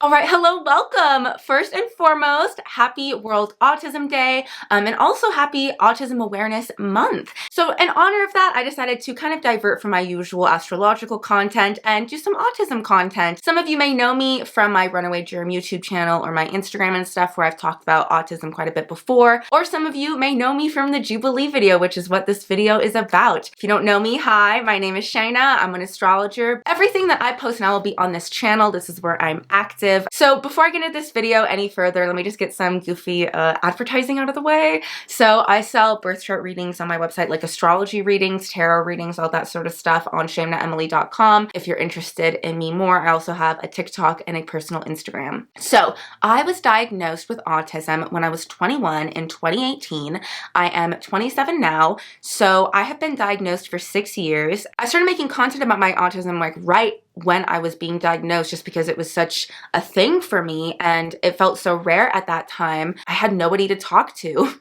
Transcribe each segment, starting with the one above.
All right, hello, welcome. First and foremost, happy World Autism Day, and also happy Autism Awareness Month. So in honor of that, I decided to kind of divert from my usual astrological content and do some autism content. Some of you may know me from my Runaway Germ YouTube channel or my Instagram and stuff where I've talked about autism quite a bit before, or some of you may know me from the Jubilee video, which is what this video is about. If you don't know me, hi, my name is Shaina. I'm an astrologer. Everything that I post now will be on this channel. This is where I'm active. So before I get into this video any further, let me just get some goofy advertising out of the way. So I sell birth chart readings on my website, like astrology readings, tarot readings, all that sort of stuff on shainaemily.com. If you're interested in me more, I also have a TikTok and a personal Instagram. So I was diagnosed with autism when I was 21 in 2018. I am 27 now, so I have been diagnosed for 6 years. I started making content about my autism like right when I was being diagnosed just because it was such a thing for me and it felt so rare at that time. I had nobody to talk to.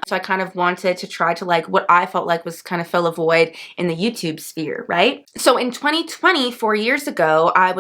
So I kind of wanted to try to like what I felt like was kind of fill a void in the YouTube sphere, right? So in 2020, 4 years ago, I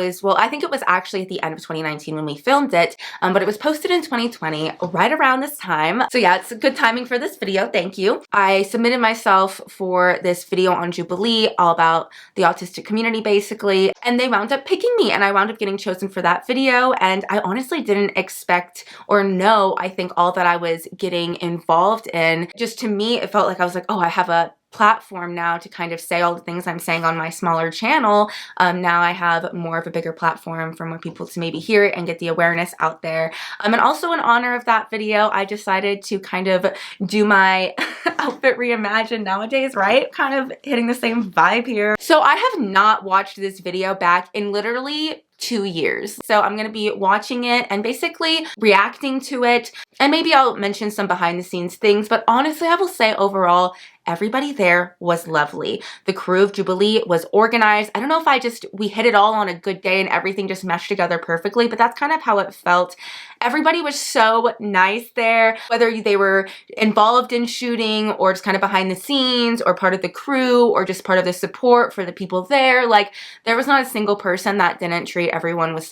think it was actually at the end of 2019 when we filmed it, but it was posted in 2020, right around this time. So yeah, it's a good timing for this video, thank you. I submitted myself for this video on Jubilee, all about the autistic community basically, and they wound up picking me and I wound up getting chosen for that video, and I honestly didn't expect or know, I think, all that I was getting involved in. Just to me, it felt like I was like, oh, I have a platform now to kind of say all the things I'm saying on my smaller channel. Now I have more of a bigger platform for more people to maybe hear it and get the awareness out there. And also in honor of that video, I decided to kind of do my outfit reimagined nowadays, right? Kind of hitting the same vibe here. So I have not watched this video back in literally 2 years. So I'm gonna be watching it and basically reacting to it, and maybe I'll mention some behind the scenes things, but honestly I will say overall everybody there was lovely. The crew of Jubilee was organized. I don't know if we hit it all on a good day and everything just meshed together perfectly, but that's kind of how it felt. Everybody was so nice there, whether they were involved in shooting or just kind of behind the scenes or part of the crew or just part of the support for the people there. Like, there was not a single person that didn't treat everyone with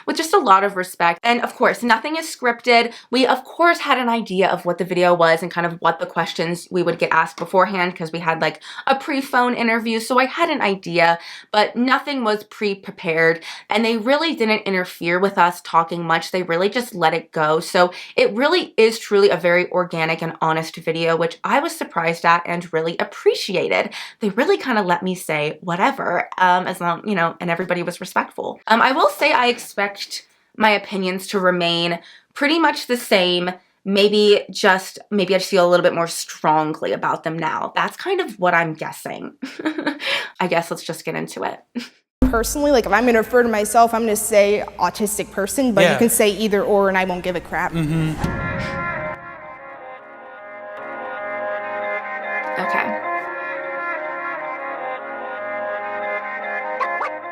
with just a lot of respect. And of course, nothing is scripted. We of course had an idea of what the video was and kind of what the questions we would get asked beforehand because we had like a pre-phone interview, so I had an idea, but nothing was pre-prepared, and they really didn't interfere with us talking much. They really just let it go. So it really is truly a very organic and honest video, which I was surprised at and really appreciated. They really kind of let me say whatever, as long, you know, and everybody was respectful. I will say I expect my opinions to remain pretty much the same. Maybe I just feel a little bit more strongly about them now. That's kind of what I'm guessing. I guess let's just get into it. Personally, like if I'm gonna refer to myself, I'm gonna say autistic person, but you can say either or and I won't give a crap. Okay.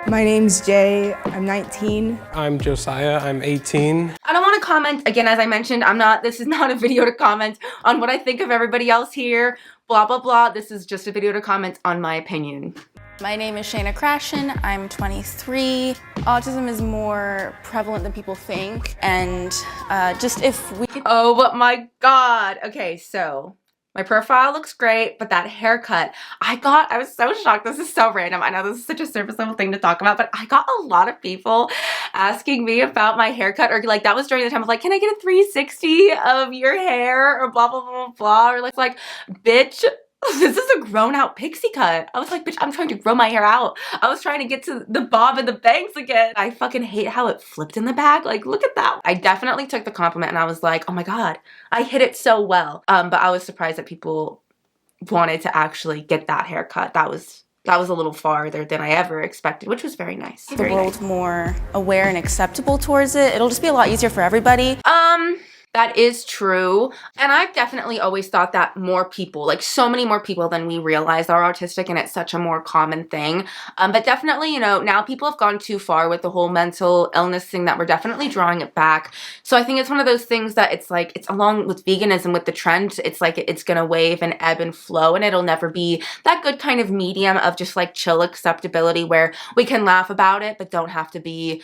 My name's Jay, I'm 19. I'm Josiah, I'm 18. I don't want to comment, again, as I mentioned, this is not a video to comment on what I think of everybody else here, blah, blah, blah. This is just a video to comment on my opinion. My name is Shaina, I'm 23. Autism is more prevalent than people think, and just if we could— Oh my God. Okay, so my profile looks great, but that haircut, I was so shocked. This is so random. I know this is such a surface level thing to talk about, but I got a lot of people asking me about my haircut, or like that was during the time of like, can I get a 360 of your hair, or blah, blah, blah, blah, or like, bitch, this is a grown out pixie cut. I was like, bitch, I'm trying to grow my hair out. I was trying to get to the bob and the bangs again. I fucking hate how it flipped in the back. Like, look at that. I definitely took the compliment and I was like, oh my God, I hit it so well. But I was surprised that people wanted to actually get that haircut. That was a little farther than I ever expected, which was very nice. The world more aware and acceptable towards it, it'll just be a lot easier for everybody. That is true. And I've definitely always thought that more people, like so many more people than we realize are autistic, and it's such a more common thing. But definitely, you know, now people have gone too far with the whole mental illness thing that we're definitely drawing it back. So I think it's one of those things that it's like, it's along with veganism, with the trend, it's like it's gonna wave and ebb and flow, and it'll never be that good kind of medium of just like chill acceptability where we can laugh about it, but don't have to be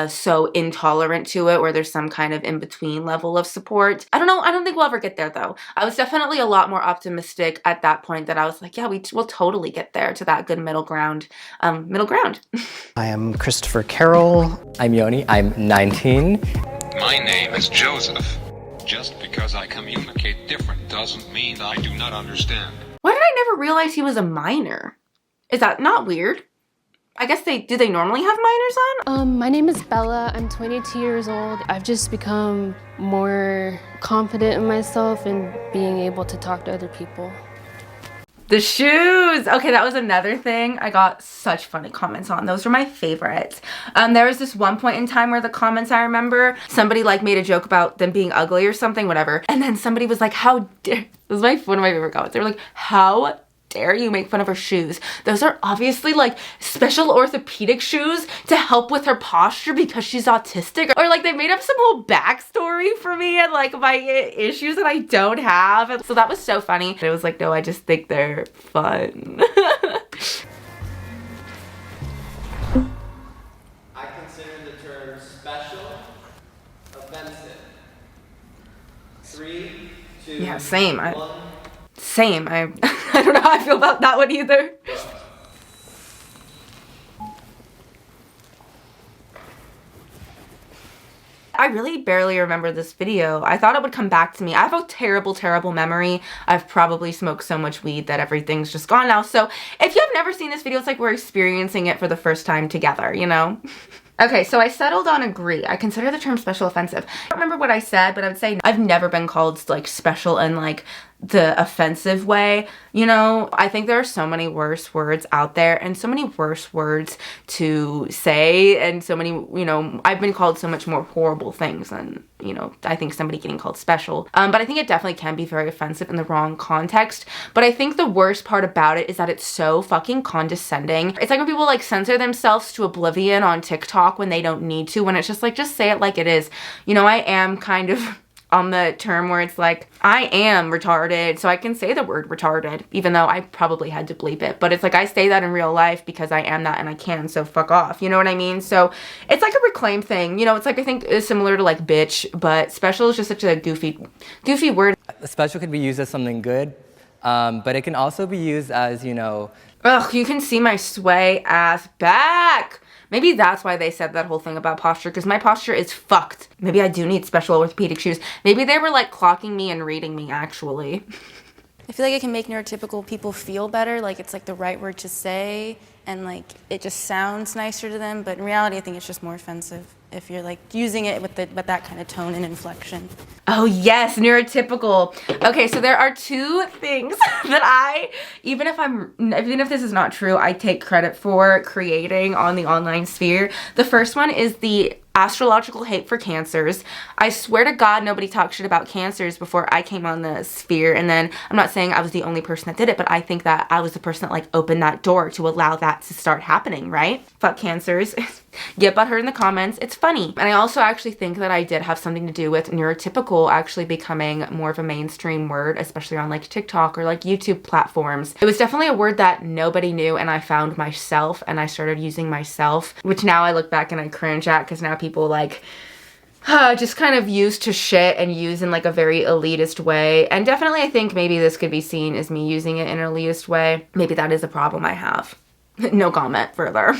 so intolerant to it, where there's some kind of in-between level of support. I don't know. I don't think we'll ever get there though. I was definitely a lot more optimistic at that point, that I was like, yeah, we'll totally get there to that good middle ground. I am Christopher Carroll. I'm Yoni. I'm 19. My name is Joseph. Just because I communicate different doesn't mean I do not understand. Why did I never realize he was a minor? Is that not weird? I guess do they normally have minors on? My name is Bella. I'm 22 years old. I've just become more confident in myself and being able to talk to other people. The shoes. Okay, that was another thing I got such funny comments on. Those were my favorites. There was this one point in time where the comments, I remember, somebody like made a joke about them being ugly or something, whatever. And then somebody was like, how dare, this was one of my favorite comments. They were like, how dare you make fun of her shoes? Those are obviously like special orthopedic shoes to help with her posture because she's autistic. Or like they made up some whole backstory for me and like my issues that I don't have. And so that was so funny. It was like, no, I just think they're fun. I consider the term special offensive. 3, 2, yeah, same. 1. Same. I don't know how I feel about that one either. I really barely remember this video. I thought it would come back to me. I have a terrible, terrible memory. I've probably smoked so much weed that everything's just gone now. So if you have never seen this video, it's like we're experiencing it for the first time together, you know? Okay, so I settled on agree. I consider the term special offensive. I don't remember what I said, but I would say I've never been called like special in like the offensive way. You know, I think there are so many worse words out there and so many worse words to say, and so many, you know, I've been called so much more horrible things than, you know, I think somebody getting called special. But I think it definitely can be very offensive in the wrong context. But I think the worst part about it is that it's so fucking condescending. It's like when people like censor themselves to oblivion on TikTok when they don't need to, when it's just like, just say it like it is. You know, I am kind of on the term where it's like, I am retarded, so I can say the word retarded, even though I probably had to bleep it. But it's like, I say that in real life because I am that and I can, so fuck off. You know what I mean? So it's like a reclaim thing. You know, it's like, I think it's similar to like bitch, but special is just such a goofy word. Special can be used as something good, but it can also be used as, you know... Ugh, you can see my sway ass back. Maybe that's why they said that whole thing about posture, because my posture is fucked. Maybe I do need special orthopedic shoes. Maybe they were like clocking me and reading me, actually. I feel like it can make neurotypical people feel better, like it's like the right word to say, and like it just sounds nicer to them, but in reality I think it's just more offensive if you're like using it with that kind of tone and inflection. Oh yes, neurotypical. Okay, so there are two things that even if this is not true, I take credit for creating on the online sphere. The first one is the astrological hate for cancers. I swear to God, nobody talked shit about cancers before I came on the sphere. And then I'm not saying I was the only person that did it, but I think that I was the person that like opened that door to allow that to start happening, right? Fuck cancers. Get butthurt in the comments. It's funny. And I also actually think that I did have something to do with neurotypical actually becoming more of a mainstream word, especially on like TikTok or like YouTube platforms. It was definitely a word that nobody knew, and I found myself and I started using myself, which now I look back and I cringe at, because now people like just kind of use to shit and use in like a very elitist way. And definitely I think maybe this could be seen as me using it in an elitist way. Maybe that is a problem I have. No comment further.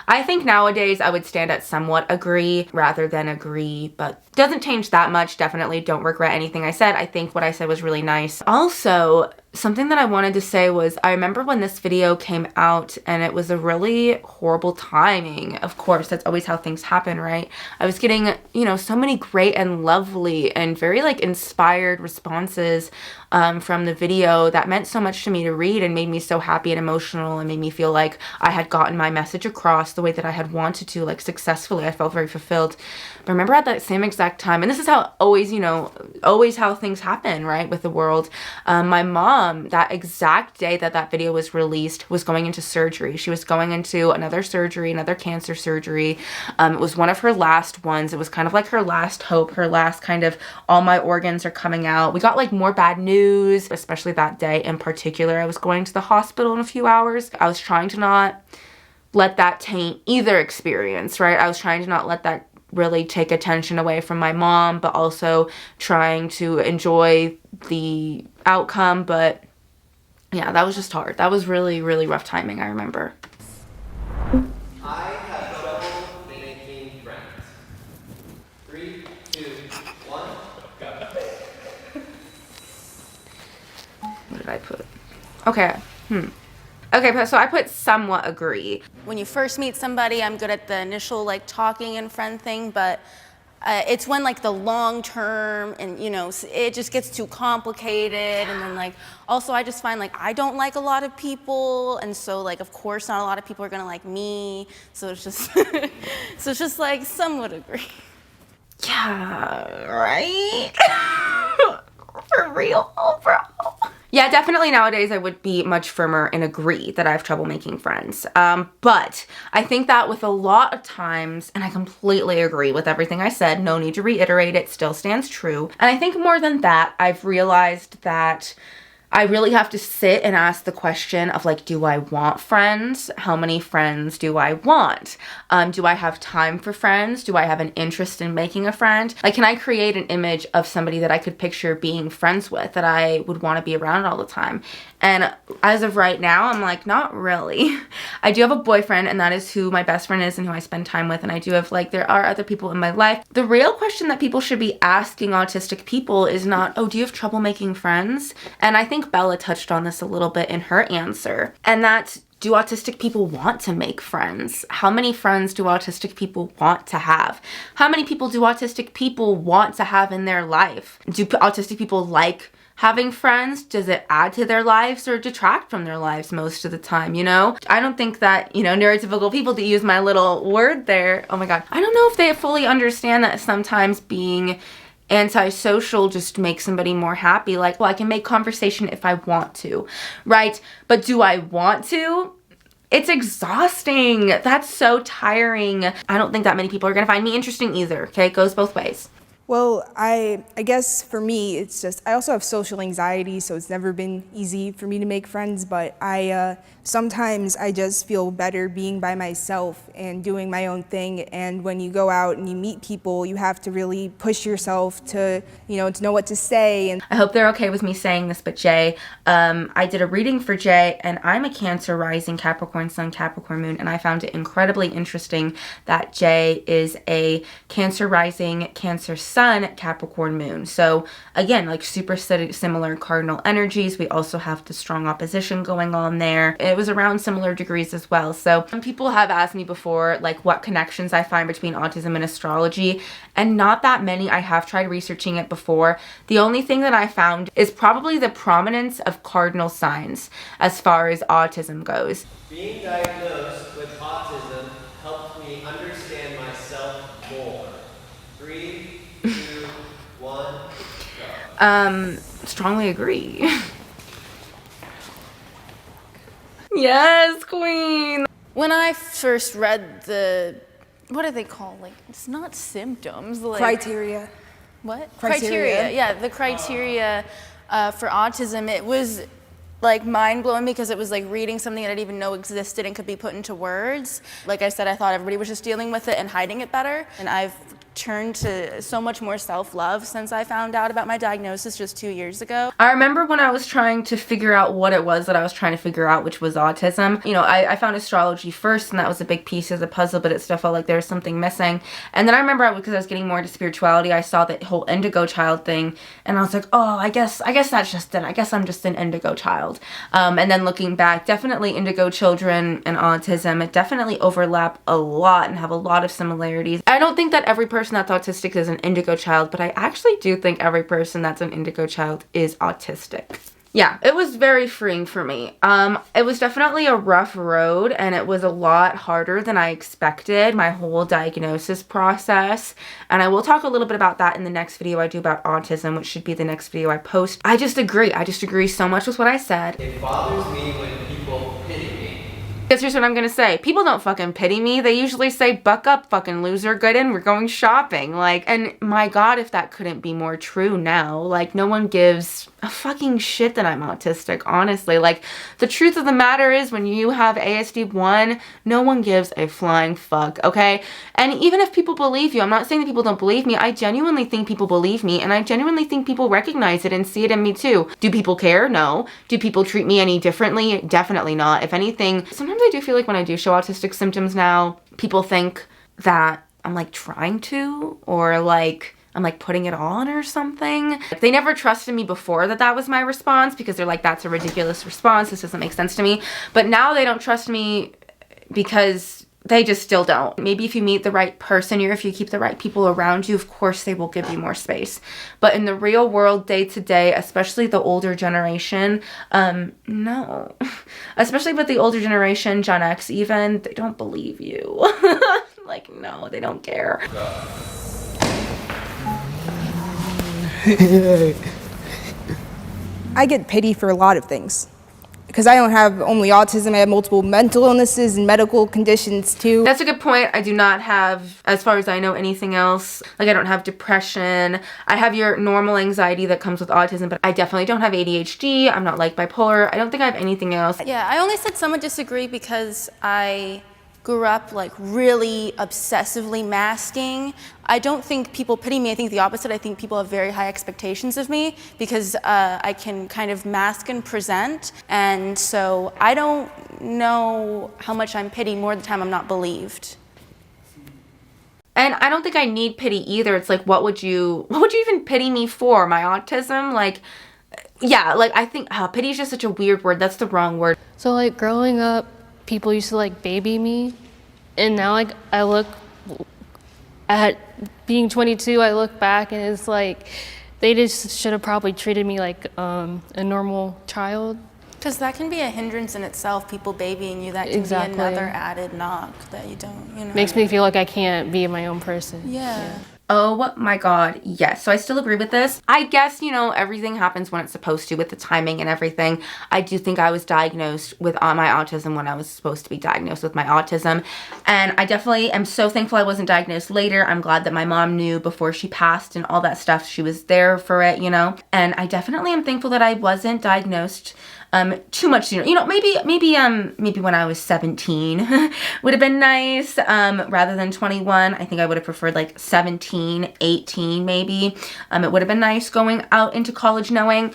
I think nowadays I would stand at somewhat agree rather than agree, but doesn't change that much. Definitely don't regret anything I said. I think what I said was really nice. Also, something that I wanted to say was, I remember when this video came out and it was a really horrible timing. Of course, that's always how things happen, right? I was getting, you know, so many great and lovely and very like inspired responses from the video that meant so much to me to read and made me so happy and emotional and made me feel like I had gotten my message across the way that I had wanted to, like successfully. I felt very fulfilled. But remember at that same exact time, and this is how always, you know, always how things happen, right, with the world. My mom, that exact day that that video was released, was going into surgery. She was going into another surgery, another cancer surgery. It was one of her last ones. It was kind of like her last hope, her last kind of, all my organs are coming out. We got like more bad news, especially that day in particular. I was going to the hospital in a few hours. I was trying to not let that taint either experience, right? I was trying to not let that really take attention away from my mom, but also trying to enjoy the outcome. But yeah, that was just hard. That was really, really rough timing, I remember. I have trouble making friends. 3, 2, 1, go. What did I put? Okay. Okay, so I put somewhat agree. When you first meet somebody, I'm good at the initial like talking and friend thing, but it's when like the long term and you know it just gets too complicated, and then like also I just find like I don't like a lot of people, and so like of course not a lot of people are gonna like me, so it's just so it's just like somewhat agree. Yeah, right? For real, bro. Yeah, definitely nowadays I would be much firmer and agree that I have trouble making friends. But I think that with a lot of times, and I completely agree with everything I said, no need to reiterate, it still stands true. And I think more than that, I've realized that I really have to sit and ask the question of like, do I want friends? How many friends do I want? Do I have time for friends? Do I have an interest in making a friend? Like, can I create an image of somebody that I could picture being friends with, that I would want to be around all the time? And as of right now, I'm like, not really. I do have a boyfriend, and that is who my best friend is and who I spend time with. And I do have like, there are other people in my life. The real question that people should be asking autistic people is not, oh, do you have trouble making friends? And I think Bella touched on this a little bit in her answer. And that's, do autistic people want to make friends? How many friends do autistic people want to have? How many people do autistic people want to have in their life? Do autistic people like having friends? Does it add to their lives or detract from their lives most of the time, you know? I don't think that, you know, neurotypical people, to use my little word there, oh my God, I don't know if they fully understand that sometimes being antisocial just makes somebody more happy. Like, well, I can make conversation if I want to, right? But do I want to? It's exhausting. That's so tiring. I don't think that many people are gonna find me interesting either, okay? It goes both ways. Well, I guess for me, it's just, I also have social anxiety, so it's never been easy for me to make friends, but sometimes I just feel better being by myself and doing my own thing. And when you go out and you meet people, you have to really push yourself to, you know, to know what to say. And I hope they're okay with me saying this, but Jay, I did a reading for Jay, and I'm a Cancer rising, Capricorn sun, Capricorn moon, and I found it incredibly interesting that Jay is a Cancer rising, Cancer sun, Capricorn moon. So again, like super similar cardinal energies. We also have the strong opposition going on there. It was around similar degrees as well. So some people have asked me before, like, what connections I find between autism and astrology, and not that many. I have tried researching it before. The only thing that I found is probably the prominence of cardinal signs as far as autism goes. Being diagnosed with autism helped me understand myself more. 3, 2, 1, go. Strongly agree. Yes, queen. When I first read the, what do they call, like, it's not symptoms, like criteria. What? Criteria. Yeah, the criteria for autism, it was like mind-blowing because it was like reading something that I didn't even know existed and could be put into words. Like I said, I thought everybody was just dealing with it and hiding it better. And I've turned to so much more self-love since I found out about my diagnosis just 2 years ago. I remember when I was trying to figure out what it was that I was trying to figure out, which was autism. You know, I found astrology first, and that was a big piece of the puzzle, but it still felt like there was something missing. And then I remember, because I was getting more into spirituality, I saw that whole indigo child thing, and I was like, oh, I guess that's just it. I guess I'm just an indigo child. And then looking back, definitely indigo children and autism, it definitely overlap a lot and have a lot of similarities. I don't think that every person that's autistic is an indigo child, but I actually do think every person that's an indigo child is autistic. Yeah, it was very freeing for me. It was definitely a rough road, and it was a lot harder than I expected, my whole diagnosis process. And I will talk a little bit about that in the next video I do about autism, which should be the next video I post. I just agree so much with what I said. It bothers me when people pity me. Guess here's what I'm gonna say. People don't fucking pity me. They usually say, buck up, fucking loser, good in, we're going shopping. Like, and my God, if that couldn't be more true now. Like, no one gives a fucking shit that I'm autistic, honestly. Like, the truth of the matter is, when you have ASD1, no one gives a flying fuck, okay? And even if people believe you, I'm not saying that people don't believe me, I genuinely think people believe me, and I genuinely think people recognize it and see it in me too. Do people care? No. Do people treat me any differently? Definitely not. If anything, sometimes I do feel like when I do show autistic symptoms now, people think that I'm like trying to, or like I'm like putting it on or something. They never trusted me before that was my response, because they're like, that's a ridiculous response, this doesn't make sense to me. But now they don't trust me because they just still don't. Maybe if you meet the right person, or if you keep the right people around you, of course they will give you more space. But in the real world, day to day, especially the older generation, no. Especially with the older generation, Gen X even, they don't believe you. Like, no, they don't care. I get pity for a lot of things. Because I don't have only autism, I have multiple mental illnesses and medical conditions too. That's a good point. I do not have, as far as I know, anything else. Like, I don't have depression. I have your normal anxiety that comes with autism, but I definitely don't have ADHD. I'm not like bipolar. I don't think I have anything else. Yeah, I only said somewhat disagree because I grew up like really obsessively masking. I don't think people pity me. I think the opposite. I think people have very high expectations of me because I can kind of mask and present. And so I don't know how much I'm pitied more of the time I'm not believed. And I don't think I need pity either. It's like, what would you even pity me for? My autism? Like, yeah, like I think pity is just such a weird word. That's the wrong word. So like growing up, people used to like baby me, and now like I look at being 22, I look back and it's like they just should have probably treated me like a normal child. Because that can be a hindrance in itself, people babying you. That can be another added knock that you don't, you know. Makes me feel like I can't be my own person. Yeah. Oh my God, yes. So I still agree with this. I guess, you know, everything happens when it's supposed to with the timing and everything. I do think I was diagnosed with my autism when I was supposed to be diagnosed with my autism. And I definitely am so thankful I wasn't diagnosed later. I'm glad that my mom knew before she passed and all that stuff. She was there for it, you know. And I definitely am thankful that I wasn't diagnosed too much sooner. You know, maybe when I was 17 would have been nice, rather than 21. I think I would have preferred like 17, 18 maybe. It would have been nice going out into college knowing,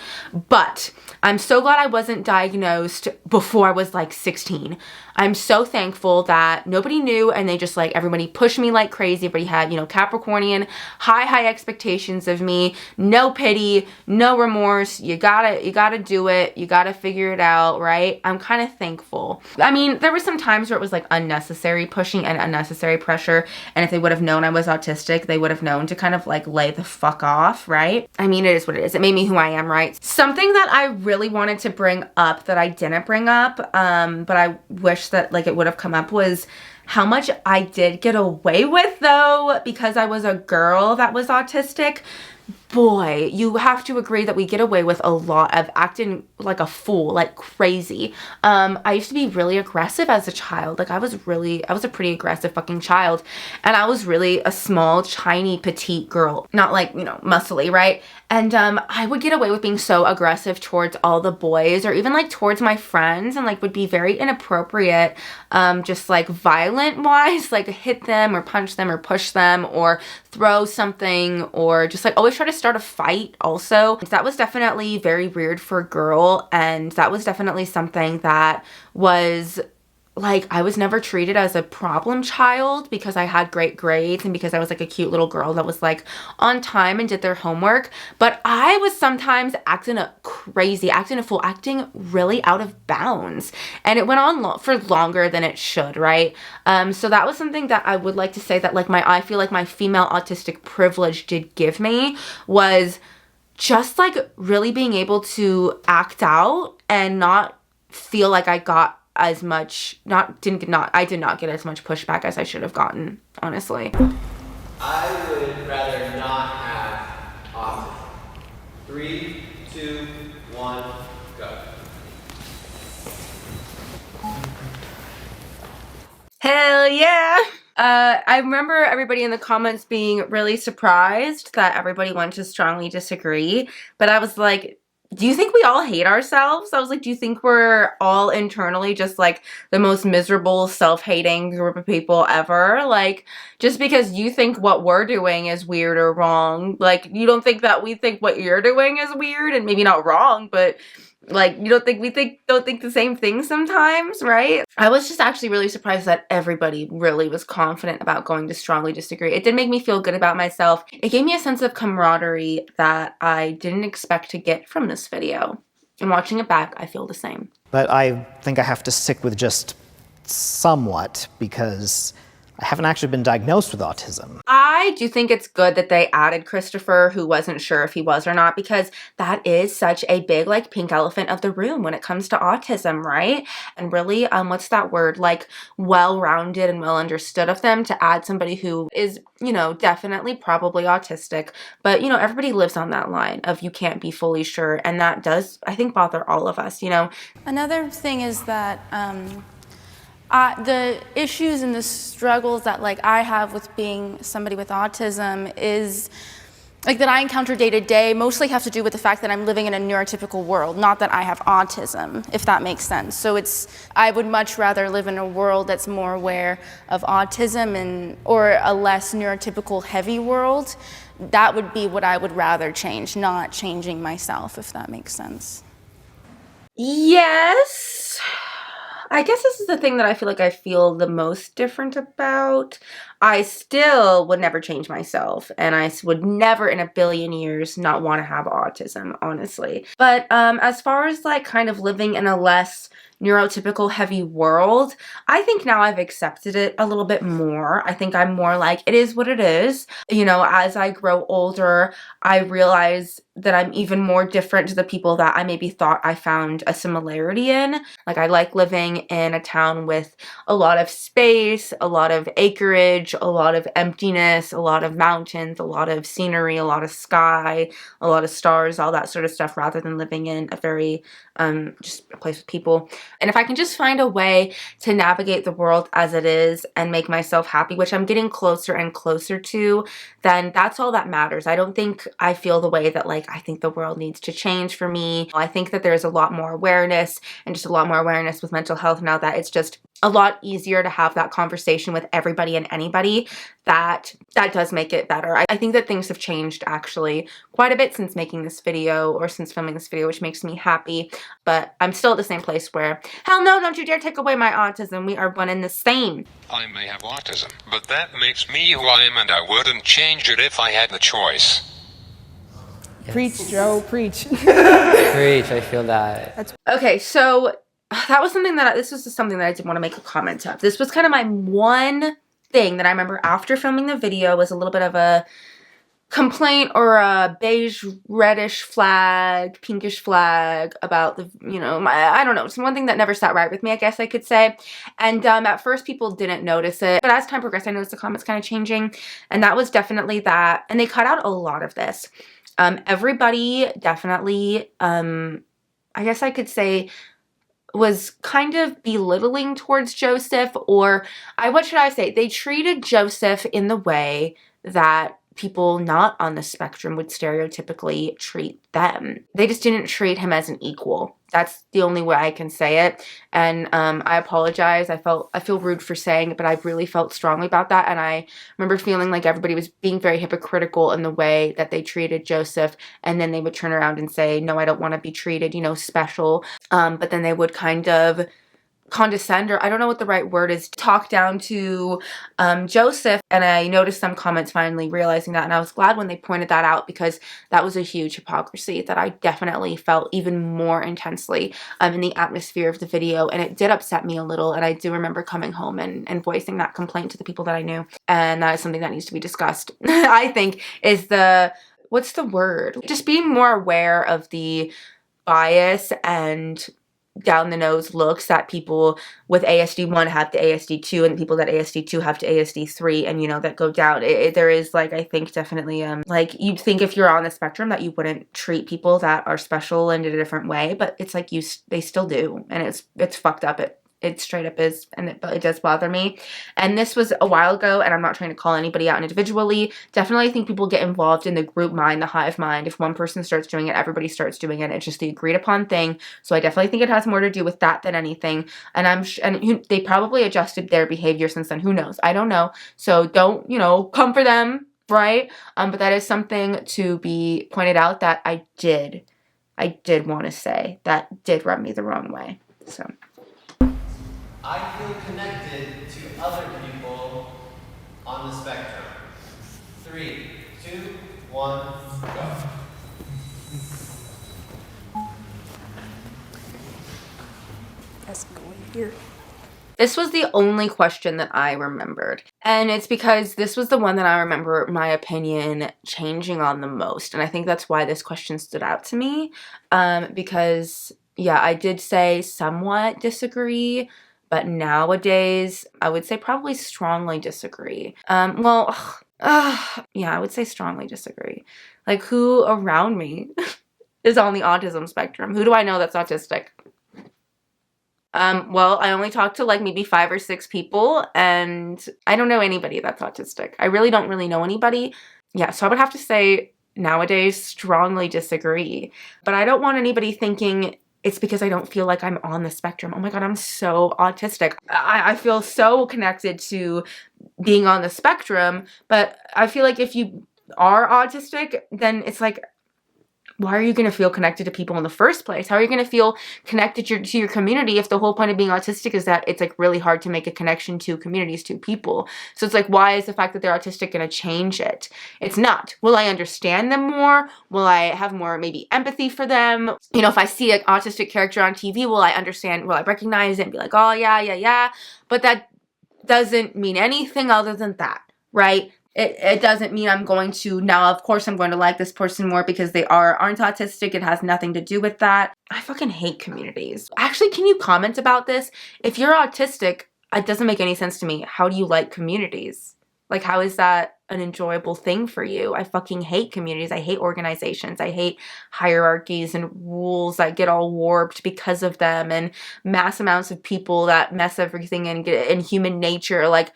but I'm so glad I wasn't diagnosed before I was like 16. I'm so thankful that nobody knew and they just like, everybody pushed me like crazy. Everybody had, you know, Capricornian, high expectations of me, no pity, no remorse. You gotta do it. You gotta figure it out, right? I'm kind of thankful. I mean, there were some times where it was like unnecessary pushing and unnecessary pressure. And if they would have known I was autistic, they would have known to kind of like lay the fuck off, right? I mean, it is what it is. It made me who I am, right? Something that I really wanted to bring up that I didn't bring up, but I wish that like it would have come up, was how much I did get away with though, because I was a girl that was autistic. boy, you have to agree that we get away with a lot of acting like a fool, like crazy. I used to be really aggressive as a child. Like I was a pretty aggressive fucking child. And I was really a small, tiny, petite girl. Not like, you know, muscly, right? And I would get away with being so aggressive towards all the boys, or even like towards my friends, and like would be very inappropriate, just like violent wise, like hit them or punch them or push them or throw something, or just like always try to start a fight also. That was definitely very weird for a girl, and that was definitely something that was like, I was never treated as a problem child because I had great grades and because I was like a cute little girl that was like on time and did their homework. But I was sometimes acting a fool, acting really out of bounds. And it went on for longer than it should, right? So that was something that I would like to say that like I feel like my female autistic privilege did give me, was just like really being able to act out and not feel like I got as much, I did not get as much pushback as I should have gotten, honestly. I would rather not have autism. 3, 2, 1, go. Hell yeah! I remember everybody in the comments being really surprised that everybody wanted to strongly disagree, but I was like, do you think we all hate ourselves? I was like, do you think we're all internally just like the most miserable, self-hating group of people ever? Like, just because you think what we're doing is weird or wrong, like, you don't think that we think what you're doing is weird and maybe not wrong, but like, you don't think don't think the same thing sometimes, right? I was just actually really surprised that everybody really was confident about going to strongly disagree. It did make me feel good about myself. It gave me a sense of camaraderie that I didn't expect to get from this video. And watching it back, I feel the same. But I think I have to stick with just somewhat, because I haven't actually been diagnosed with autism. I do think it's good that they added Christopher, who wasn't sure if he was or not, because that is such a big, like, pink elephant of the room when it comes to autism, right? And really, what's that word? Like, well-rounded and well understood of them, to add somebody who is, you know, definitely probably autistic, but, you know, everybody lives on that line of you can't be fully sure, and that does, I think, bother all of us, you know? Another thing is that the issues and the struggles that like I have with being somebody with autism is like that I encounter day to day mostly have to do with the fact that I'm living in a neurotypical world, not that I have autism, if that makes sense. So I would much rather live in a world that's more aware of autism or a less neurotypical heavy world. That would be what I would rather change, not changing myself, if that makes sense. Yes. I guess this is the thing that I feel like I feel the most different about. I still would never change myself, and I would never in a billion years not want to have autism, honestly. But as far as like kind of living in a less neurotypical heavy world, I think now I've accepted it a little bit more. I think I'm more like, it is what it is. You know, as I grow older, I realize that I'm even more different to the people that I maybe thought I found a similarity in. Like, I like living in a town with a lot of space, a lot of acreage, a lot of emptiness, a lot of mountains, a lot of scenery, a lot of sky, a lot of stars, all that sort of stuff, rather than living in a very just a place with people. And if I can just find a way to navigate the world as it is and make myself happy, which I'm getting closer and closer to, then that's all that matters. I don't think I feel the way that like I think the world needs to change for me. I think that there's a lot more awareness, and just a lot more awareness with mental health now, that it's just a lot easier to have that conversation with everybody and anybody. That does make it better. I think that things have changed actually quite a bit since making this video, or since filming this video, which makes me happy. But I'm still at the same place where, hell no, don't you dare take away my autism. We are one and the same. I may have autism, but that makes me who I am, and I wouldn't change it if I had the choice. Yes. Preach, Joe, preach. Preach, I feel that. Okay, so that was something that, this was just something that I did want to make a comment of. This was kind of my one thing that I remember after filming the video was a little bit of a complaint, or a beige, reddish flag, pinkish flag about the, you know, I don't know, it's one thing that never sat right with me, I guess I could say. And at first people didn't notice it, but as time progressed, I noticed the comments kind of changing, and that was definitely that. And they cut out a lot of this. Everybody definitely, I guess I could say, was kind of belittling towards Joseph, or what should I say? They treated Joseph in the way that people not on the spectrum would stereotypically treat them. They just didn't treat him as an equal. That's the only way I can say it. And I apologize. I feel rude for saying it, but I really felt strongly about that. And I remember feeling like everybody was being very hypocritical in the way that they treated Joseph. And then they would turn around and say, no, I don't want to be treated, special. But then they would kind of condescend, or I don't know what the right word is, talk down to Joseph. And I noticed some comments finally realizing that, and I was glad when they pointed that out, because that was a huge hypocrisy that I definitely felt even more intensely in the atmosphere of the video, and it did upset me a little. And I do remember coming home and voicing that complaint to the people that I knew, and that is something that needs to be discussed. I think is what's the word? Just being more aware of the bias and down the nose looks that people with ASD1 have to ASD2, and people that ASD2 have to ASD3, and that go down. There is, like, I think definitely like, you'd think if you're on the spectrum that you wouldn't treat people that are special in a different way, but it's like they still do, and it's fucked up. It straight up is, and it does bother me. And this was a while ago, and I'm not trying to call anybody out individually. Definitely, I think people get involved in the group mind, the hive mind. If one person starts doing it, everybody starts doing it. It's just the agreed upon thing. So I definitely think it has more to do with that than anything. And they probably adjusted their behavior since then. Who knows? I don't know. So don't, come for them, right? But that is something to be pointed out that I did want to say that did rub me the wrong way. So. I feel connected to other people on the spectrum. 3, 2, 1, go. That's going here. This was the only question that I remembered. And it's because this was the one that I remember my opinion changing on the most. And I think that's why this question stood out to me. Because, yeah, I did say somewhat disagree. But nowadays, I would say probably strongly disagree. Yeah, I would say strongly disagree. Like, who around me is on the autism spectrum? Who do I know that's autistic? Well, I only talked to like maybe 5 or 6 people, and I don't know anybody that's autistic. I really don't know anybody. Yeah, so I would have to say nowadays strongly disagree. But I don't want anybody thinking it's because I don't feel like I'm on the spectrum. Oh my God, I'm so autistic. I feel so connected to being on the spectrum, but I feel like if you are autistic, then it's like, why are you going to feel connected to people in the first place? How are you going to feel connected to your community if the whole point of being autistic is that it's like really hard to make a connection to communities, to people? So it's like, why is the fact that they're autistic going to change it? It's not. Will I understand them more? Will I have more maybe empathy for them? If I see an autistic character on TV, will I recognize it and be like, oh yeah. But that doesn't mean anything other than that, right? It doesn't mean I'm going to, now of course I'm going to like this person more because they aren't autistic. It has nothing to do with that. I fucking hate communities. Actually, can you comment about this? If you're autistic, it doesn't make any sense to me. How do you like communities? Like, how is that an enjoyable thing for you? I fucking hate communities. I hate organizations. I hate hierarchies and rules that get all warped because of them, and mass amounts of people that mess everything in human nature. Like,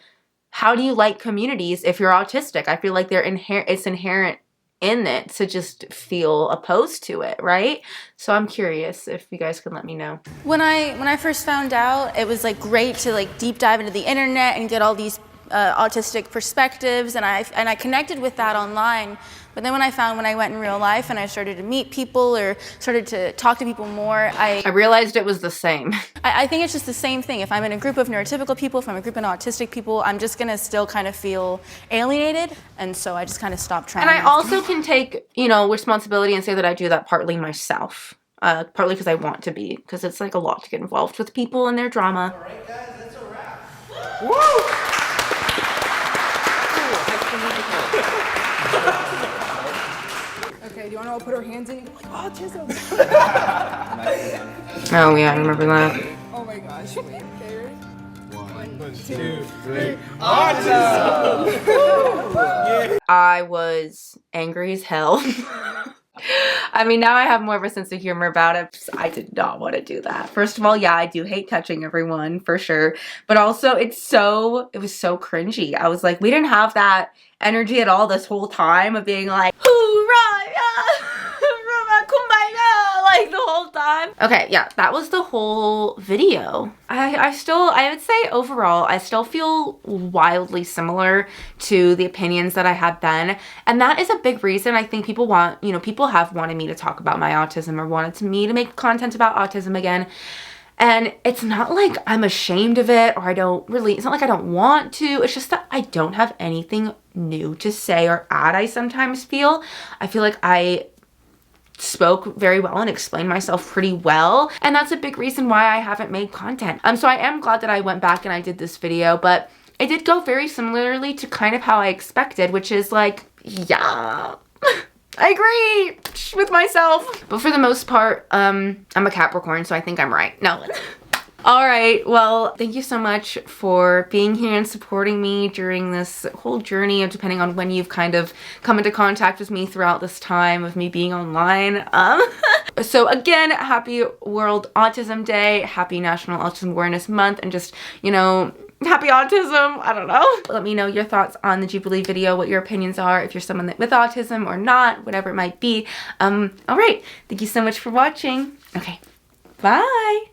how do you like communities if you're autistic? I feel like it's inherent in it to just feel opposed to it, right? So I'm curious if you guys could let me know. When I first found out, it was like great to like deep dive into the internet and get all these autistic perspectives, and I connected with that online. But then when I went in real life and I started to meet people or started to talk to people more, I realized it was the same. I think it's just the same thing. If I'm in a group of neurotypical people, if I'm in a group of autistic people, I'm just gonna still kind of feel alienated, and so I just kind of stopped trying. And I also can take, responsibility and say that I do that partly myself. Partly because I want to be, because it's like a lot to get involved with people and their drama. All right, guys, that's a wrap. Woo! Okay, do you want to all put our hands in? Like, autism! Oh yeah, I remember that. Oh my gosh, wait, okay, ready? 1, 2, 3. I was angry as hell. I mean, now I have more of a sense of humor about it. I did not want to do that. First of all, yeah, I do hate touching everyone for sure. But also it was so cringy. I was like, we didn't have that energy at all this whole time of being like, hoorah, yeah, kumbaya, like the whole time. Okay, yeah, that was the whole video. I would say overall, I still feel wildly similar to the opinions that I had then. And that is a big reason I think people want, you know, people have wanted me to talk about my autism or wanted me to make content about autism again. And it's not like I'm ashamed of it or it's not like I don't want to. It's just that I don't have anything new to say or add, I sometimes feel. I feel like I spoke very well and explained myself pretty well. And that's a big reason why I haven't made content. So I am glad that I went back and I did this video, but it did go very similarly to kind of how I expected, which is like, yeah. I agree with myself. But for the most part, I'm a Capricorn, so I think I'm right. No. All right, well, thank you so much for being here and supporting me during this whole journey of depending on when you've kind of come into contact with me throughout this time of me being online. So again, happy World Autism Day, happy National Autism Awareness Month, and just, you know, happy autism. I don't know. Let me know your thoughts on the Jubilee video, what your opinions are, if you're someone with autism or not, whatever it might be. All right, thank you so much for watching. Okay, bye.